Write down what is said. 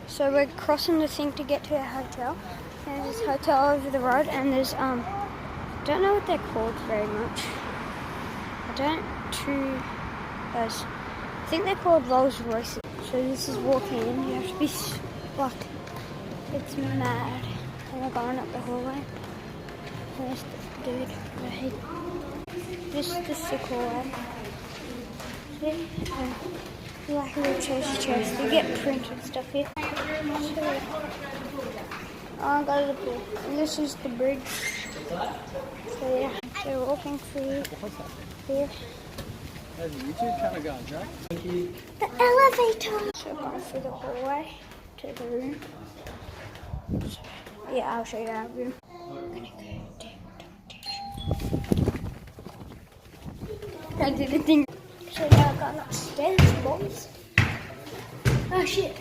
So we're crossing the thing to get to our hotel. And there's this hotel over the road, and there's don't know what they're called very much. I think they're called Rolls Royces. So this is walking in. You have to be like, it's mad. And we're going up the hallway. And there's the dude. This is the hallway. See? Like a little treasure chest. You get printed stuff here. So, I got the pool. And this is the bridge. So yeah, so we're walking through here. That's a YouTube kind of guys, right? Thank you. The elevator. So going through the hallway to the room. So, yeah, I'll show you our room. I did a thing. So now I've gone upstairs, boys. Oh shit.